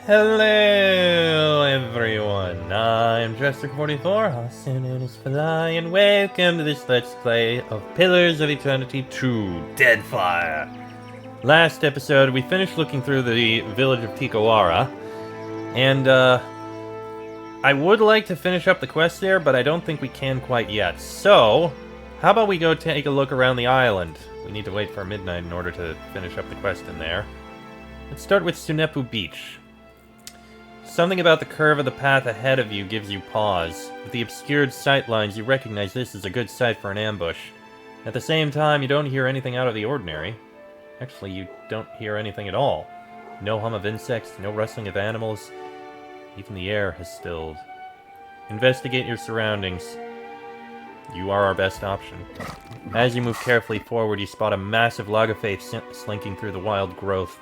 Hello everyone, I'm Jester44, also known as Fly, and welcome to this Let's Play of Pillars of Eternity 2, Deadfire. Last episode, we finished looking through the village of Tikawara, and I would like to finish up the quest there, but I don't think we can quite yet. So, how about we go take a look around the island? We need to wait for midnight in order to finish up the quest in there. Let's start with Sunepu Beach. Something about the curve of the path ahead of you gives you pause. With the obscured sightlines, you recognize this is a good site for an ambush. At the same time, you don't hear anything out of the ordinary. Actually, you don't hear anything at all. No hum of insects, no rustling of animals. Even the air has stilled. Investigate your surroundings. You are our best option. As you move carefully forward, you spot a massive log of faith slinking through the wild growth.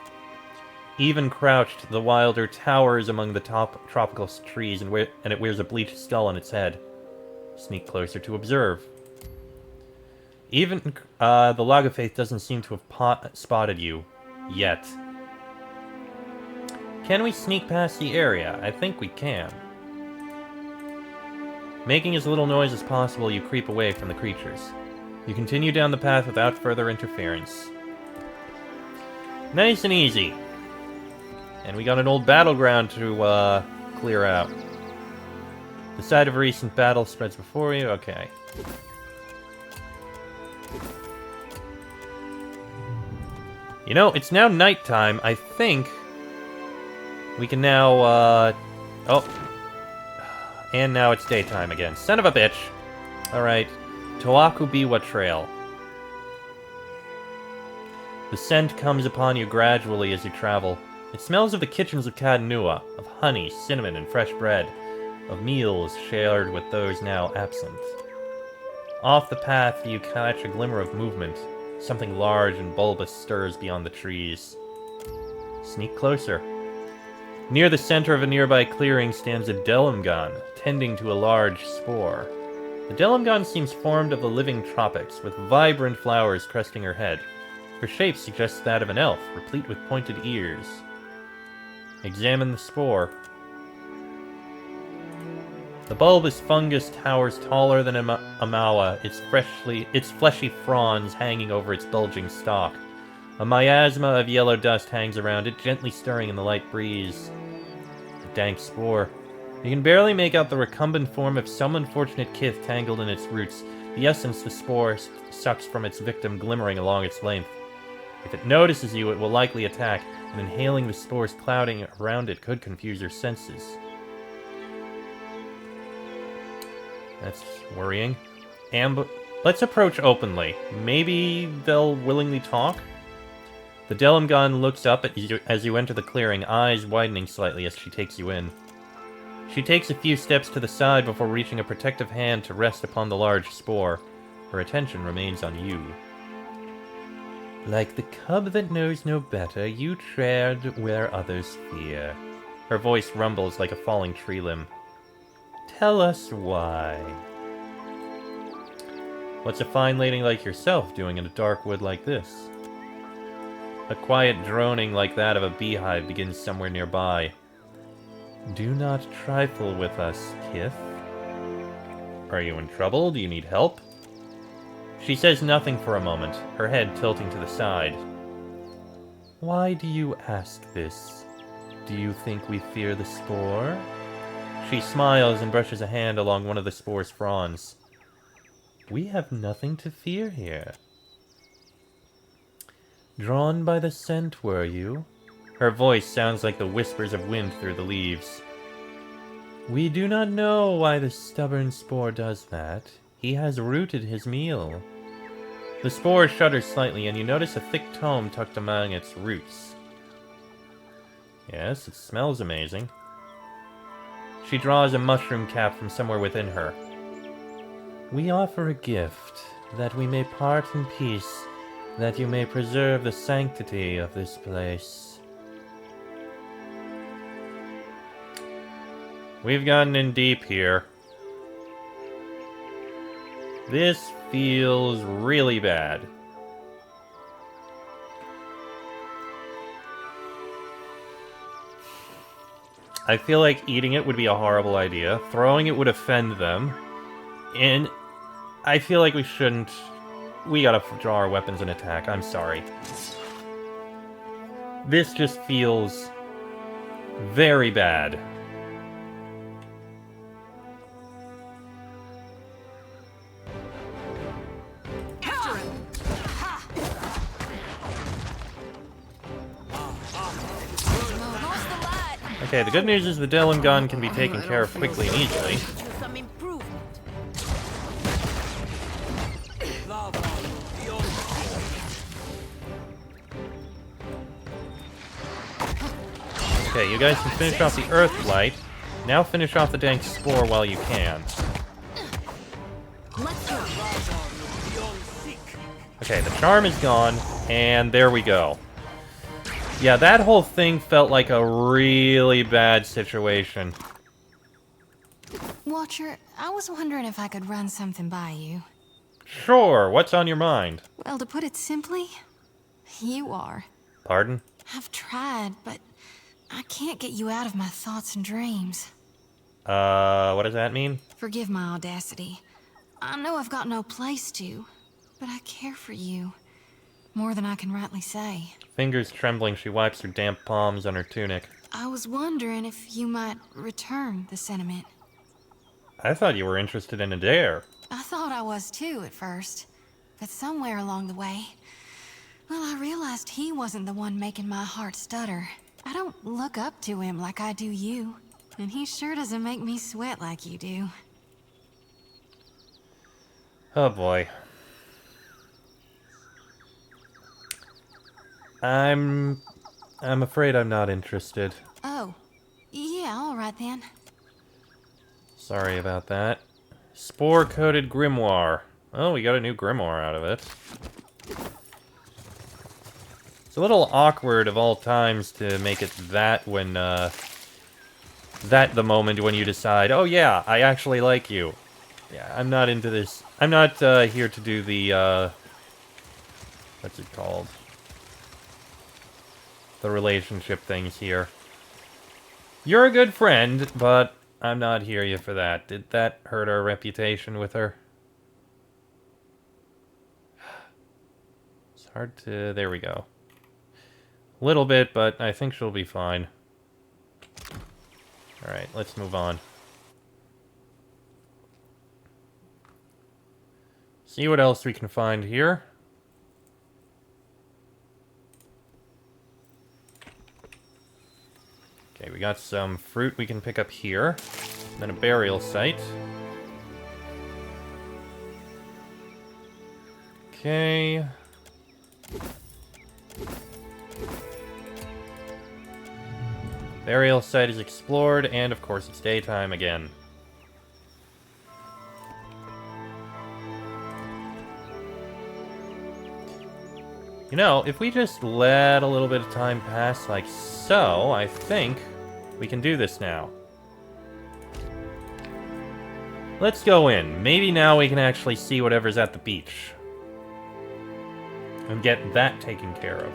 Even crouched, the wilder towers among the top tropical trees, and it wears a bleached skull on its head. Sneak closer to observe. Even the Log of Faith doesn't seem to have spotted you. Yet. Can we sneak past the area? I think we can. Making as little noise as possible, you creep away from the creatures. You continue down the path without further interference. Nice and easy. And we got an old battleground to clear out. The site of a recent battle spreads before you. Okay. You know, it's now nighttime. I think we can now, oh. And now it's daytime again. Son of a bitch. Alright. Toaku Biwa Trail. The scent comes upon you gradually as you travel. It smells of the kitchens of Kadanua, of honey, cinnamon, and fresh bread, of meals shared with those now absent. Off the path, you catch a glimmer of movement. Something large and bulbous stirs beyond the trees. Sneak closer. Near the center of a nearby clearing stands a Delimgan, tending to a large spore. The Delimgan seems formed of the living tropics, with vibrant flowers cresting her head. Her shape suggests that of an elf, replete with pointed ears. Examine the spore. The bulbous fungus towers taller than a mawa, its fleshy fronds hanging over its bulging stalk. A miasma of yellow dust hangs around it, gently stirring in the light breeze. A dank spore. You can barely make out the recumbent form of some unfortunate kith tangled in its roots, the essence the spore sucks from its victim glimmering along its length. If it notices you, it will likely attack, and inhaling the spores clouding around it could confuse your senses. That's worrying. Let's approach openly. Maybe they'll willingly talk? The Delimgan looks up at you as you enter the clearing, eyes widening slightly as she takes you in. She takes a few steps to the side before reaching a protective hand to rest upon the large spore. Her attention remains on you. Like the cub that knows no better, you tread where others fear. Her voice rumbles like a falling tree limb. Tell us why. What's a fine lady like yourself doing in a dark wood like this? A quiet droning like that of a beehive begins somewhere nearby. Do not trifle with us, Kith. Are you in trouble? Do you need help? She says nothing for a moment, her head tilting to the side. Why do you ask this? Do you think we fear the spore? She smiles and brushes a hand along one of the spore's fronds. We have nothing to fear here. Drawn by the scent, were you? Her voice sounds like the whispers of wind through the leaves. We do not know why the stubborn spore does that. He has rooted his meal. The spore shudders slightly, and you notice a thick tome tucked among its roots. Yes, it smells amazing. She draws a mushroom cap from somewhere within her. We offer a gift, that we may part in peace, that you may preserve the sanctity of this place. We've gotten in deep here. This feels really bad. I feel like eating it would be a horrible idea. Throwing it would offend them. And I feel like we shouldn't... We gotta draw our weapons and attack. I'm sorry. This just feels very bad. Okay, the good news is the Dylan gun can be taken care of quickly and easily. Okay, you guys can finish off the Earth Blight. Now finish off the dank Spore while you can. Okay, the charm is gone, and there we go. Yeah, that whole thing felt like a really bad situation. Watcher, I was wondering if I could run something by you. Sure, what's on your mind? Well, to put it simply, you are. Pardon? I've tried, but I can't get you out of my thoughts and dreams. What does that mean? Forgive my audacity. I know I've got no place to, but I care for you. More than I can rightly say. Fingers trembling, she wipes her damp palms on her tunic. I was wondering if you might return the sentiment. I thought you were interested in Adair. I thought I was too at first, but somewhere along the way, well, I realized he wasn't the one making my heart stutter. I don't look up to him like I do you, and he sure doesn't make me sweat like you do. Oh boy. I'm afraid I'm not interested. Oh, yeah, all right then. Sorry about that. Spore-coated grimoire. Oh, we got a new grimoire out of it. It's a little awkward of all times to make it that when, that the moment when you decide, oh yeah, I actually like you. Yeah, I'm not into this. I'm not, here to do the, what's it called? The relationship things here. You're a good friend, but I'm not here for that. Did that hurt our reputation with her? It's hard to... There we go. A little bit, but I think she'll be fine. Alright, let's move on. See what else we can find here. Okay, we got some fruit we can pick up here. And then a burial site. Okay. Burial site is explored, and of course it's daytime again. You know, if we just let a little bit of time pass like so, I think we can do this now. Let's go in. Maybe now we can actually see whatever's at the beach. And get that taken care of.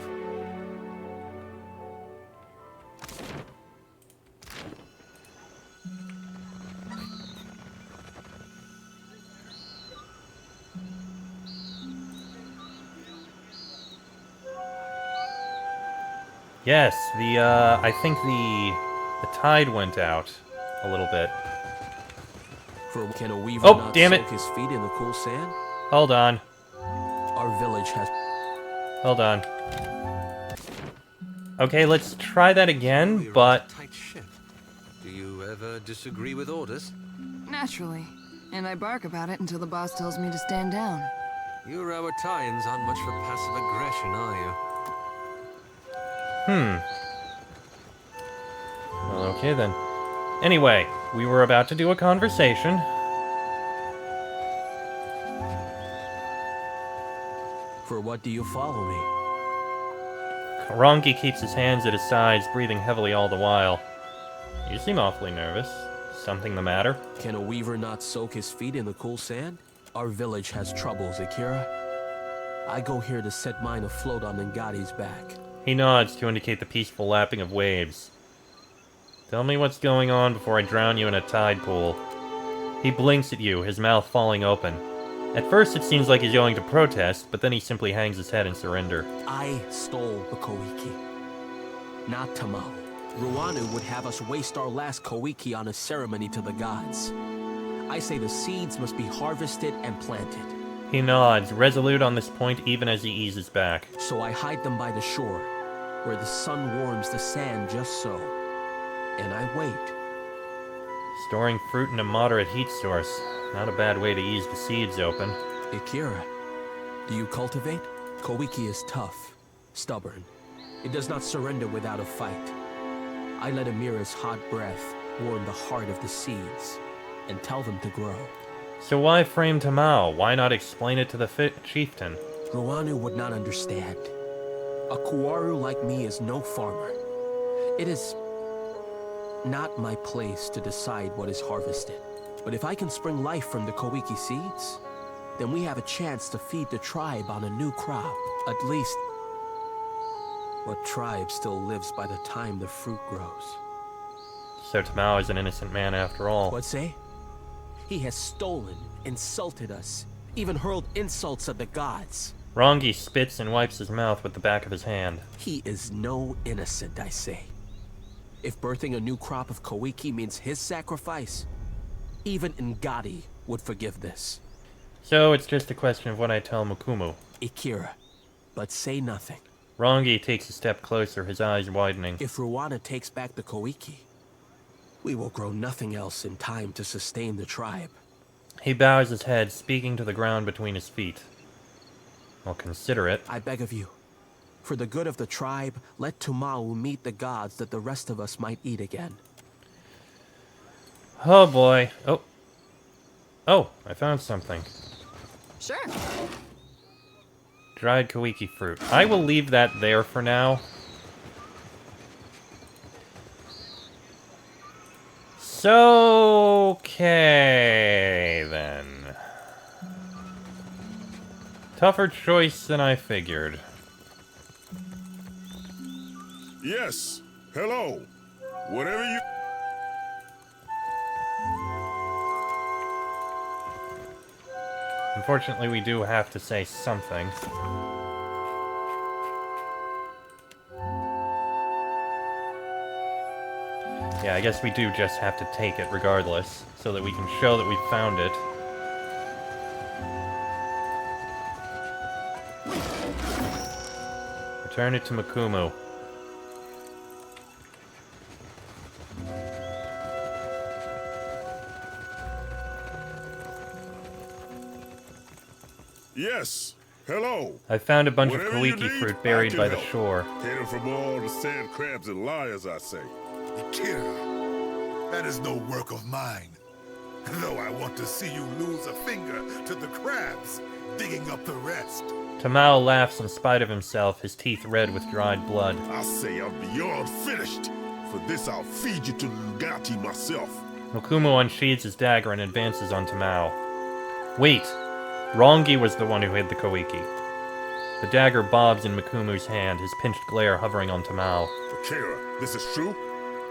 Yes, I think the tide went out a little bit. Can a weaver not damn it! soak his feet in the cool sand? Hold on. Our village has... Hold on. Okay, let's try that again, but... Tight ship. Do you ever disagree with orders? Naturally. And I bark about it until the boss tells me to stand down. You Rowettians aren't much for passive aggression, are you? Well, okay then. Anyway, we were about to do a conversation. For what do you follow me? Karanki keeps his hands at his sides, breathing heavily all the while. You seem awfully nervous. Something the matter? Can a weaver not soak his feet in the cool sand? Our village has troubles, Akira. I go here to set mine afloat on Ngati's back. He nods to indicate the peaceful lapping of waves. Tell me what's going on before I drown you in a tide pool. He blinks at you, his mouth falling open. At first it seems like he's going to protest, but then he simply hangs his head in surrender. I stole the Koiki, not Tamao. Ruanu would have us waste our last Koiki on a ceremony to the gods. I say the seeds must be harvested and planted. He nods, resolute on this point even as he eases back. So I hide them by the shore, where the sun warms the sand just so. And I wait. Storing fruit in a moderate heat source. Not a bad way to ease the seeds open. Akira, do you cultivate? Koiki is tough, stubborn. It does not surrender without a fight. I let Amira's hot breath warm the heart of the seeds and tell them to grow. So why frame Tamao? Why not explain it to the chieftain? Ruanu would not understand. A Kuwaru like me is no farmer. It is not my place to decide what is harvested. But if I can spring life from the Koiki seeds, then we have a chance to feed the tribe on a new crop. At least, what tribe still lives by the time the fruit grows? So Tamao is an innocent man after all. What say? He has stolen, insulted us, even hurled insults at the gods. Rongi spits and wipes his mouth with the back of his hand. He is no innocent, I say. If birthing a new crop of Koiki means his sacrifice, even Ngati would forgive this. So it's just a question of what I tell Mukumu. Akira, but say nothing. Rongi takes a step closer, his eyes widening. If Ruana takes back the Koiki, we will grow nothing else in time to sustain the tribe. He bows his head, speaking to the ground between his feet. I'll consider it. I beg of you, for the good of the tribe, let Tumau meet the gods that the rest of us might eat again. Oh boy. Oh, I found something. Sure. Dried Koiki fruit. I will leave that there for now. So, okay, then. Tougher choice than I figured. Yes. Hello. Whatever you... Unfortunately, we do have to say something. Yeah, I guess we do just have to take it regardless, so that we can show that we found it. Return it to Mukumu. Yes. Hello. I found a bunch Whatever of you Koiki need, fruit I buried can by the help. shore. Hidden from all the sand crabs and liars, I say. Akira, that is no work of mine. Though I want to see you lose a finger to the crabs, digging up the rest. Tamao laughs in spite of himself, his teeth red with dried blood. I say I'm beyond finished. For this, I'll feed you to Ngati myself. Mukumu unsheathes his dagger and advances on Tamao. Wait! Rongi was the one who hid the Koiki. The dagger bobs in Mukumu's hand, his pinched glare hovering on Tamao. Akira, this is true?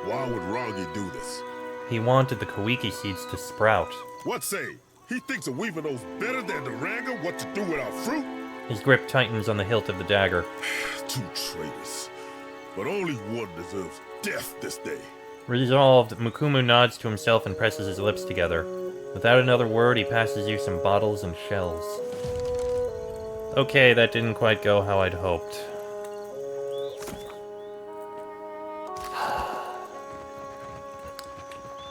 Why would Rongi do this? He wanted the Koiki seeds to sprout. What say? He thinks a weaver knows better than the Ranga what to do with our fruit? His grip tightens on the hilt of the dagger. Two traitors. But only one deserves death this day. Resolved, Mukumu nods to himself and presses his lips together. Without another word, he passes you some bottles and shells. Okay, that didn't quite go how I'd hoped.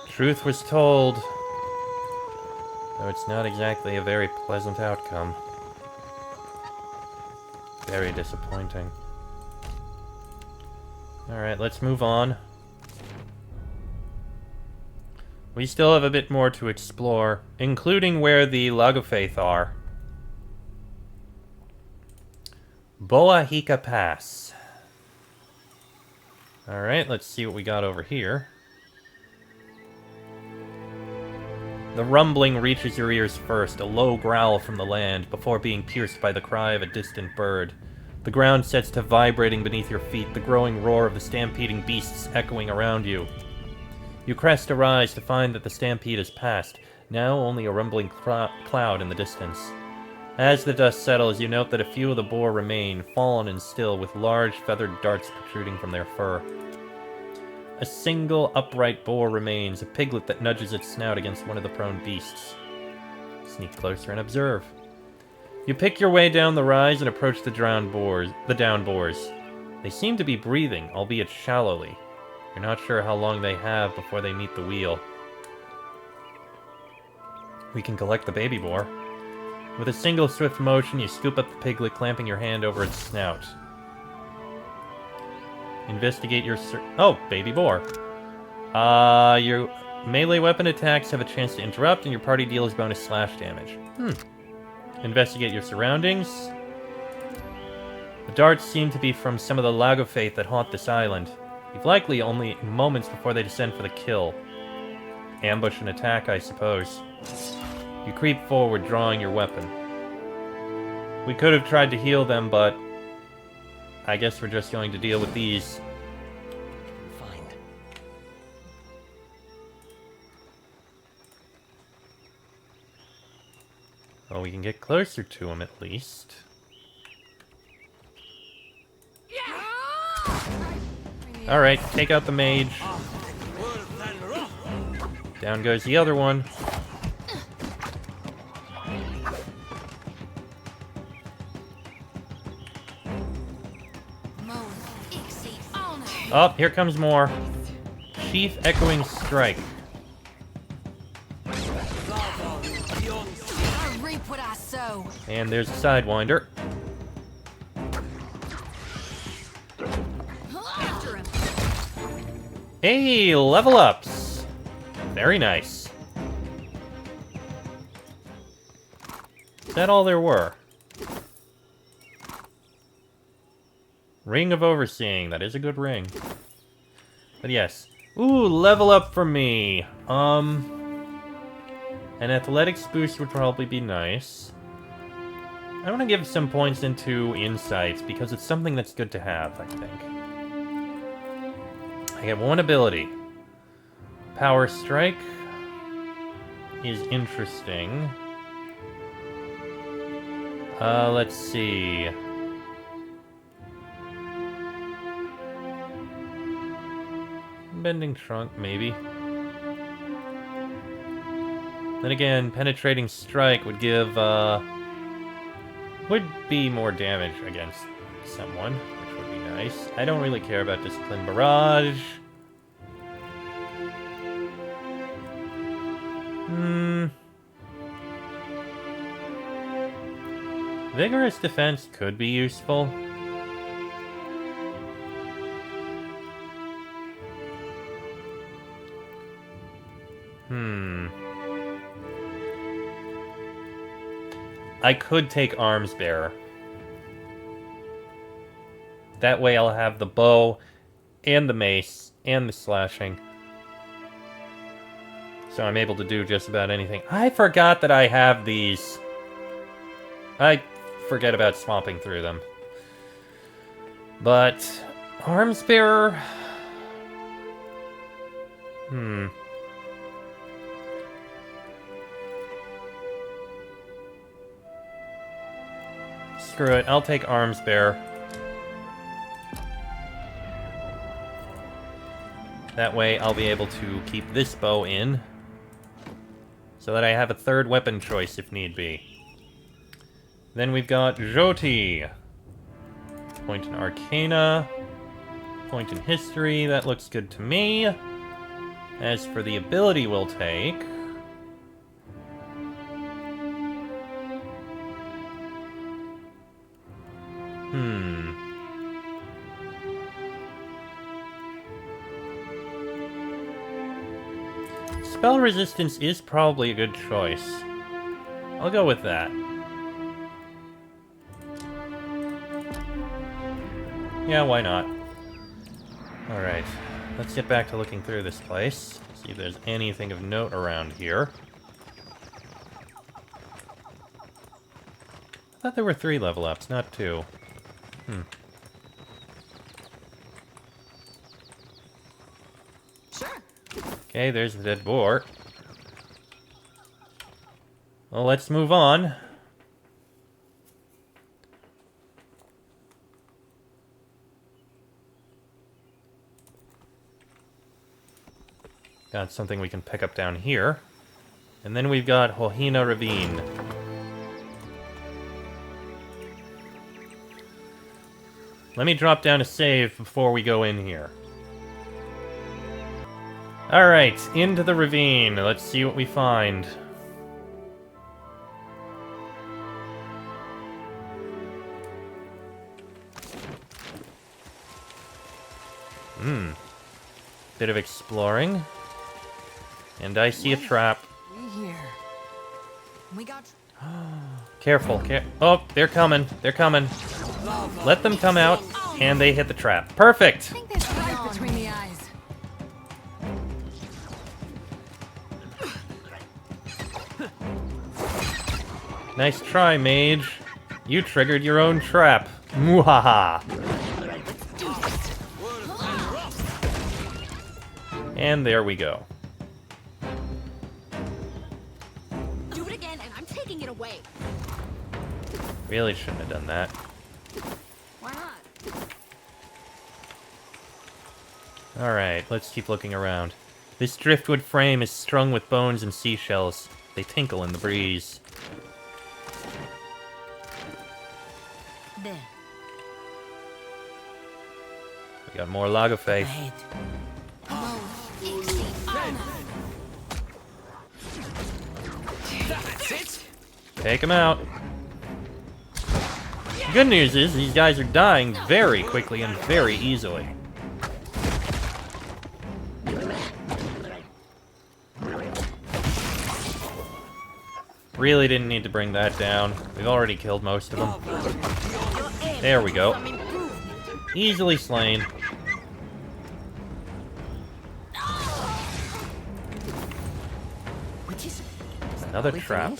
Truth was told, though it's not exactly a very pleasant outcome. Very disappointing. Alright, let's move on. We still have a bit more to explore, including where the Lagofaith are. Boahika Pass. Alright, let's see what we got over here. The rumbling reaches your ears first, a low growl from the land, before being pierced by the cry of a distant bird. The ground sets to vibrating beneath your feet, the growing roar of the stampeding beasts echoing around you. You crest a rise to find that the stampede has passed, now only a rumbling cloud in the distance. As the dust settles, you note that a few of the boar remain, fallen and still, with large feathered darts protruding from their fur. A single upright boar remains, a piglet that nudges its snout against one of the prone beasts. Sneak closer and observe. You pick your way down the rise and approach the down boars. They seem to be breathing, albeit shallowly. You're not sure how long they have before they meet the wheel. We can collect the baby boar. With a single swift motion, you scoop up the piglet, clamping your hand over its snout. Investigate your oh, baby boar. Your melee weapon attacks have a chance to interrupt, and your party deals bonus slash damage. Investigate your surroundings. The darts seem to be from some of the Lag of Faith that haunt this island. You've likely only moments before they descend for the kill. Ambush and attack, I suppose. You creep forward, drawing your weapon. We could have tried to heal them, but I guess we're just going to deal with these. Fine. Well, we can get closer to them at least. Alright, take out the mage. Down goes the other one. Oh, here comes more. Chief Echoing Strike. I reap what I sow. And there's a Sidewinder. After him. Hey, level ups. Very nice. Is that all there were? Ring of Overseeing. That is a good ring. But yes. Ooh, level up for me. An athletics boost would probably be nice. I want to give some points into insights because it's something that's good to have, I think. I get one ability. Power Strike is interesting. Let's see. Bending Trunk, maybe. Then again, Penetrating Strike would give, would be more damage against someone, which would be nice. I don't really care about Discipline Barrage. Vigorous Defense could be useful. I could take Arms Bearer. That way I'll have the bow, and the mace, and the slashing. So I'm able to do just about anything. I forgot that I have these. I forget about swapping through them. But Arms Bearer... Screw it, I'll take Arms Bearer. That way I'll be able to keep this bow in, so that I have a third weapon choice if need be. Then we've got Jyoti. Point in Arcana. Point in History, that looks good to me. As for the ability we'll take... Spell Resistance is probably a good choice. I'll go with that. Yeah, why not? Alright, let's get back to looking through this place. See if there's anything of note around here. I thought there were 3 level ups, not 2. Sure. Okay, there's the dead boar. Well, let's move on. Got something we can pick up down here. And then we've got Hohina Ravine. Let me drop down a save before we go in here. Alright, into the ravine. Let's see what we find. Bit of exploring. And I see a trap. We here. We got. Careful, oh, they're coming. They're coming. Let them come out, and they hit the trap. Perfect! I think there's Right between the eyes. Nice try, mage. You triggered your own trap. Muhaha. And there we go. Do it again, and I'm taking it away. Really shouldn't have done that. Why not? Alright, let's keep looking around. This driftwood frame is strung with bones and seashells. They tinkle in the breeze. There. We got more Lagaface. Take him out. The good news is these guys are dying very quickly and very easily. Really didn't need to bring that down. We've already killed most of them. There we go. Easily slain. Another trap.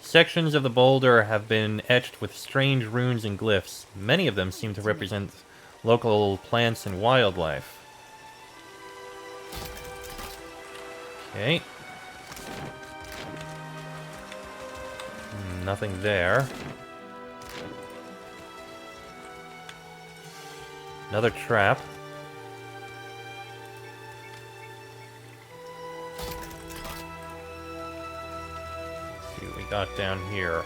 Sections of the boulder have been etched with strange runes and glyphs. Many of them seem to represent local plants and wildlife. Okay. Nothing there. Another trap. Let's see what we got down here.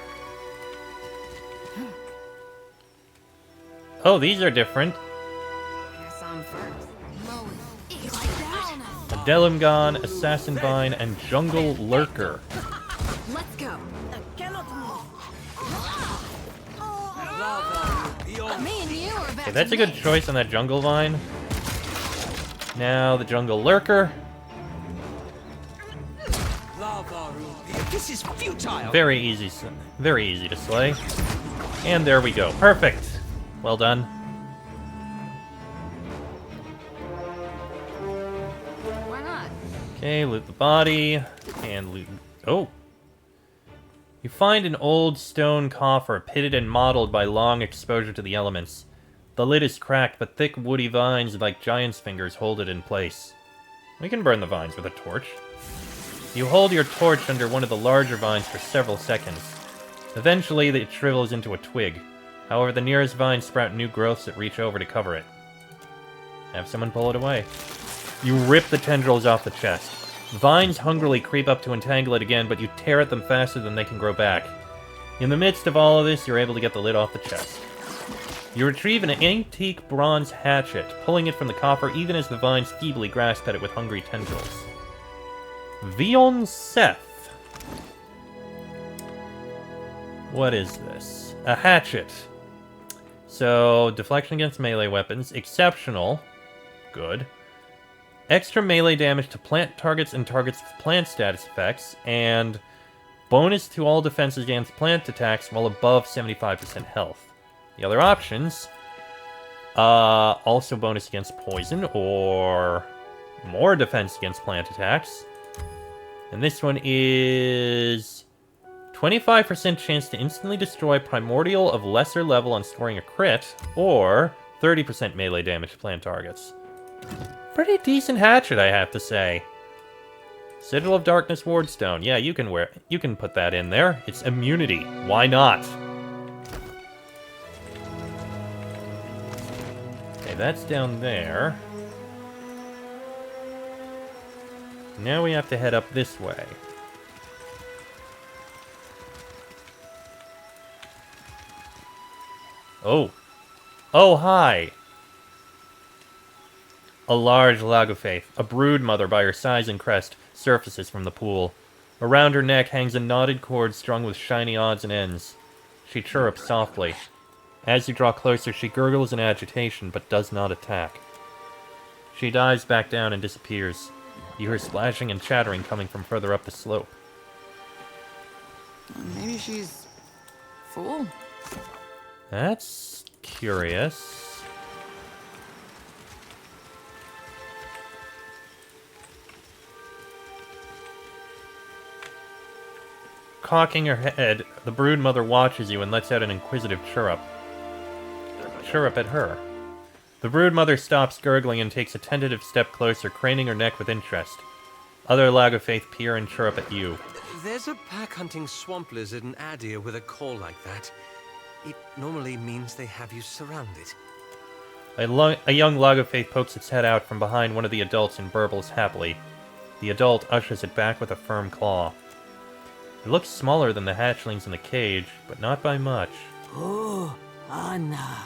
Oh, these are different. Guess I'm first. A Delumgon, Assassin Vine, and Jungle Lurker. Let's go. Me and you are about Okay, that's a good choice on that Jungle Vine. Now the Jungle Lurker. This is futile. Very easy to slay. And there we go. Perfect. Well done. Why not? Okay, loot the body. And loot... Oh! You find an old stone coffer, pitted and mottled by long exposure to the elements. The lid is cracked, but thick woody vines like giant's fingers hold it in place. We can burn the vines with a torch. You hold your torch under one of the larger vines for several seconds. Eventually, it shrivels into a twig. However, the nearest vines sprout new growths that reach over to cover it. Have someone pull it away. You rip the tendrils off the chest. Vines hungrily creep up to entangle it again, but you tear at them faster than they can grow back. In the midst of all of this, you're able to get the lid off the chest. You retrieve an antique bronze hatchet, pulling it from the coffer even as the vines feebly grasp at it with hungry tendrils. Vion Seth. What is this? A hatchet. So, deflection against melee weapons, exceptional. Good. Extra melee damage to plant targets and targets with plant status effects, and bonus to all defenses against plant attacks while above 75% health. The other options, also bonus against poison, or more defense against plant attacks. And this one is 25% chance to instantly destroy Primordial of lesser level on scoring a crit, or 30% melee damage to plant targets. Pretty decent hatchet, I have to say. Sigil of Darkness Wardstone. Yeah, you can put that in there. It's immunity. Why not? Okay, that's down there. Now we have to head up this way. Oh. Oh, hi. A large Lagofaith, a brood mother by her size and crest, surfaces from the pool. Around her neck hangs a knotted cord strung with shiny odds and ends. She chirrups softly. As you draw closer, she gurgles in agitation, but does not attack. She dives back down and disappears. You hear splashing and chattering coming from further up the slope. Maybe she's... full? That's curious. Cocking her head, the brood mother watches you and lets out an inquisitive chirrup. Chirrup at her. The brood mother stops gurgling and takes a tentative step closer, craning her neck with interest. Other Lagofaith peer and chirrup at you. There's a pack-hunting swamp lizard in Adir with a call like that. It normally means they have you surrounded. A young Lagofaith pokes its head out from behind one of the adults and burbles happily. The adult ushers it back with a firm claw. It looks smaller than the hatchlings in the cage, but not by much. Oh, Anna.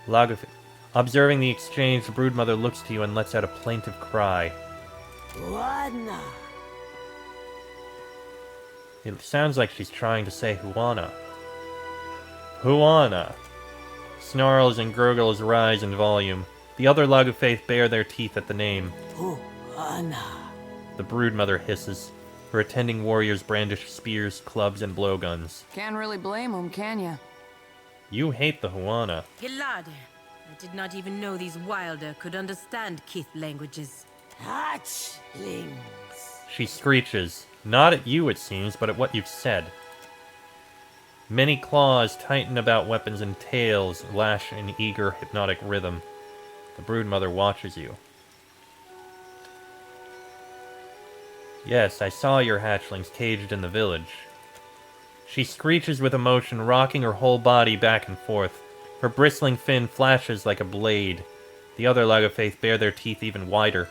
Lagofaith. Observing the exchange, the broodmother looks to you and lets out a plaintive cry. Anna. It sounds like she's trying to say Huana. Huana. Snarls and gurgles rise in volume. The other Lagofaith bare their teeth at the name. Oh, Anna. The broodmother hisses. Her attending warriors brandish spears, clubs, and blowguns. Can't really blame them, can ya? You hate the Huana. Gelade. I did not even know these Wilder could understand Kith languages. Hatchlings. She screeches. Not at you, it seems, but at what you've said. Many claws tighten about weapons and tails lash in eager, hypnotic rhythm. The broodmother watches you. Yes, I saw your hatchlings caged in the village. She screeches with emotion, rocking her whole body back and forth. Her bristling fin flashes like a blade. The other Lagofaith bare their teeth even wider.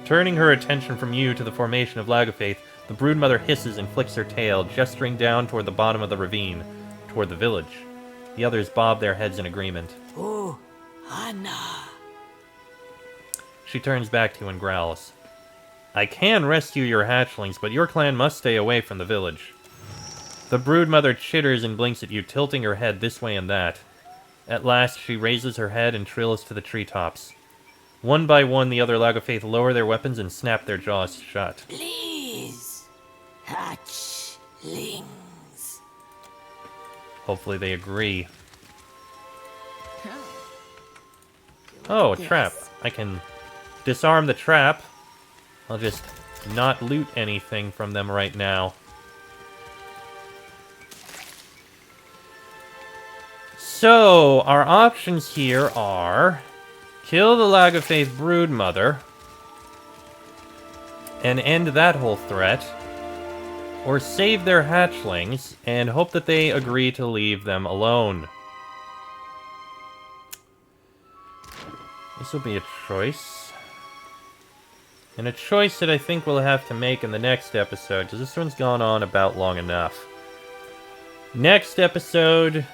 Turning her attention from you to the formation of Lagofaith, the broodmother hisses and flicks her tail, gesturing down toward the bottom of the ravine, toward the village. The others bob their heads in agreement. Oh, Anna. She turns back to you and growls. I can rescue your hatchlings, but your clan must stay away from the village. The broodmother chitters and blinks at you, tilting her head this way and that. At last, she raises her head and trills to the treetops. One by one, the other Lagofaith lower their weapons and snap their jaws shut. Please, hatchlings. Hopefully they agree. Oh, a trap. I can disarm the trap. I'll just not loot anything from them right now. So, our options here are... kill the Lagofaith broodmother and end that whole threat, or save their hatchlings and hope that they agree to leave them alone. This will be a choice. And a choice that I think we'll have to make in the next episode, because this one's gone on about long enough. Next episode,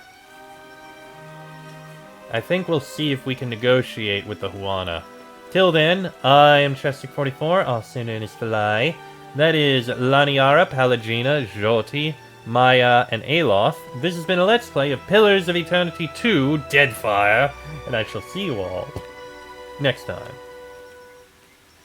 I think we'll see if we can negotiate with the Huana. Till then, I am Chestic44, also known as Falai. That is Laniara, Palagina, Joti, Maya, and Aloth. This has been a Let's Play of Pillars of Eternity 2, Deadfire, and I shall see you all next time.